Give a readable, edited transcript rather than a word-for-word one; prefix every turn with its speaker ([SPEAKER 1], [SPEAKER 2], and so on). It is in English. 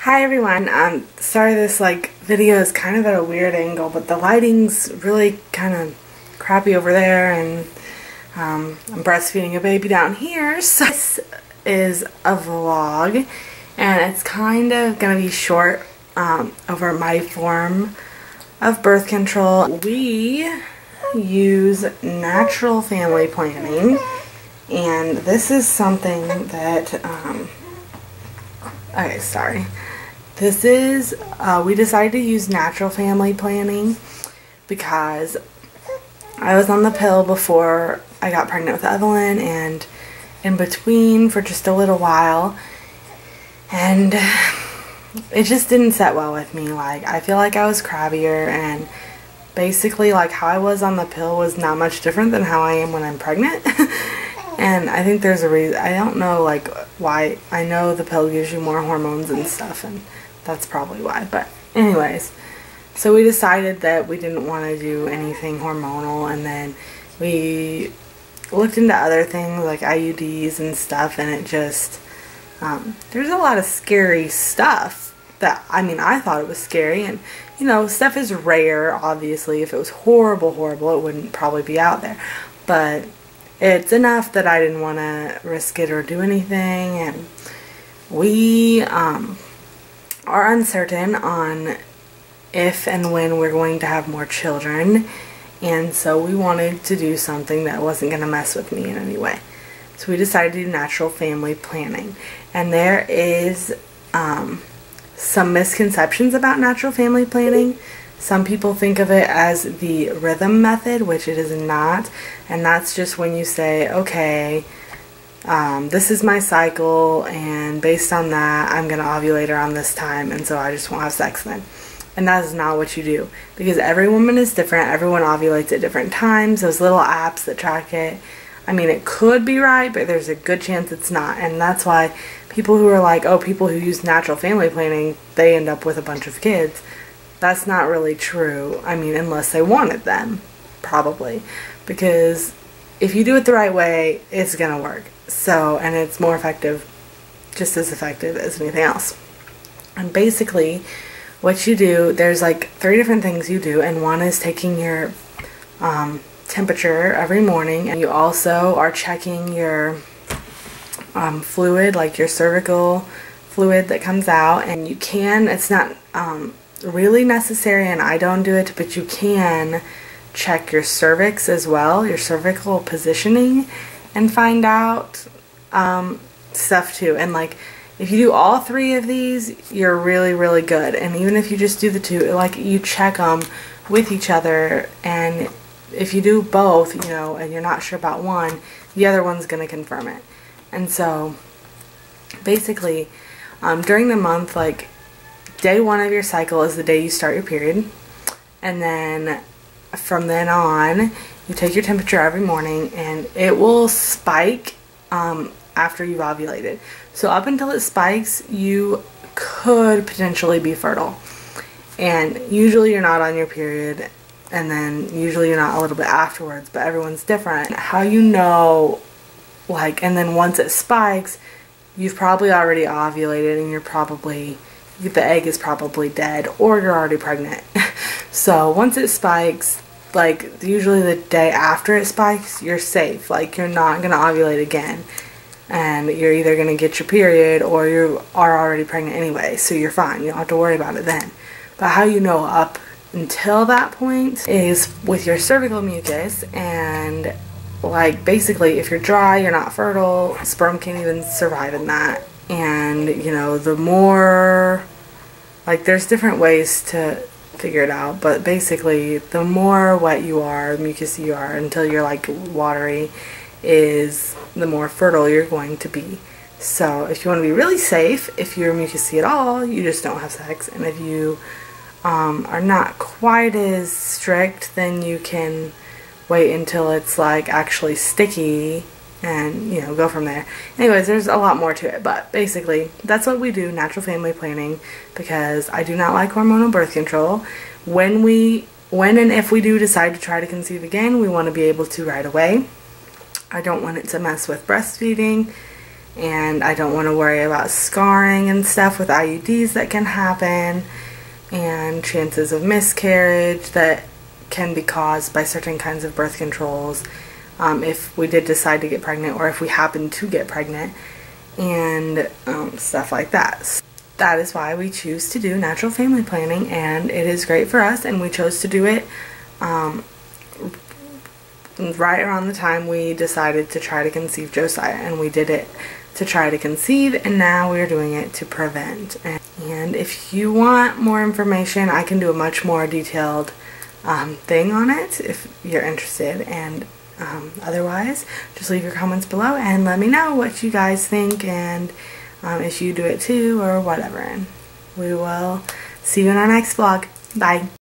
[SPEAKER 1] Hi everyone, sorry this video is kind of at a weird angle, but the lighting's really kind of crappy over there, and I'm breastfeeding a baby down here, so this is a vlog, and it's kind of going to be short over my form of birth control. We use natural family planning, and this is something that, okay, sorry. This is, we decided to use natural family planning because I was on the pill before I got pregnant with Evelyn and in between for just a little while, and it just didn't set well with me. I feel like I was crabbier, and basically how I was on the pill was not much different than how I am when I'm pregnant. And I think there's a reason. I don't know why. I know the pill gives you more hormones and stuff, and that's probably why. But anyways, so we decided that we didn't want to do anything hormonal, and then we looked into other things like IUDs and stuff, and it just, there's a lot of scary stuff that, I thought it was scary, and stuff is rare, obviously. If it was horrible, it wouldn't probably be out there, but it's enough that I didn't want to risk it or do anything, and we are uncertain on if and when we're going to have more children, and so we wanted to do something that wasn't going to mess with me in any way. So we decided to do natural family planning, and there is some misconceptions about natural family planning. Some people think of it as the rhythm method, which it is not, and that's just when you say, okay, this is my cycle, and based on that, I'm going to ovulate around this time, and so I just won't have sex then. And that is not what you do, because every woman is different. Everyone ovulates at different times. Those little apps that track it, it could be right, but there's a good chance it's not, and that's why people who are like, oh, people who use natural family planning, they end up with a bunch of kids. That's not really true. Unless they wanted them, probably. Because if you do it the right way, it's gonna work. So, and it's more effective, just as effective as anything else. And basically, what you do, there's 3 different things you do, and one is taking your temperature every morning, and you also are checking your fluid, your cervical fluid that comes out, and you can, it's not really necessary, and I don't do it, but you can check your cervix as well, your cervical positioning, and find out stuff too. And if you do all 3 of these, you're really good. And even if you just do the 2, you check them with each other, and if you do both, and you're not sure about one, the other one's going to confirm it. And so basically during the month, day 1 of your cycle is the day you start your period, and then from then on you take your temperature every morning, and it will spike after you've ovulated. So up until it spikes, you could potentially be fertile, and usually you're not on your period, and then usually you're not a little bit afterwards, but everyone's different. How you know, and then once it spikes, you've probably already ovulated, and you're probably, the egg is probably dead, or you're already pregnant. So once it spikes, usually the day after it spikes, you're safe. You're not going to ovulate again, and you're either going to get your period or you are already pregnant anyway, so you're fine. You don't have to worry about it then. But how you know up until that point is with your cervical mucus, and basically if you're dry, you're not fertile, sperm can't even survive in that. And the more, there's different ways to figure it out, but basically the more wet you are, mucusy you are, until you're watery, is the more fertile you're going to be. So if you want to be really safe, if you're mucusy at all, you just don't have sex. And if you are not quite as strict, then you can wait until it's actually sticky, and go from there. Anyways, there's a lot more to it, but basically that's what we do, natural family planning, because I do not like hormonal birth control. When and if we do decide to try to conceive again, we want to be able to right away. I don't want it to mess with breastfeeding, and I don't want to worry about scarring and stuff with IUDs that can happen, and chances of miscarriage that can be caused by certain kinds of birth controls if we did decide to get pregnant, or if we happen to get pregnant, and stuff like that. So that is why we choose to do natural family planning, and it is great for us, and we chose to do it right around the time we decided to try to conceive Josiah, and we did it to try to conceive, and now we're doing it to prevent. And if you want more information, I can do a much more detailed thing on it if you're interested, and otherwise just leave your comments below and let me know what you guys think, and if you do it too or whatever, and we will see you in our next vlog. Bye.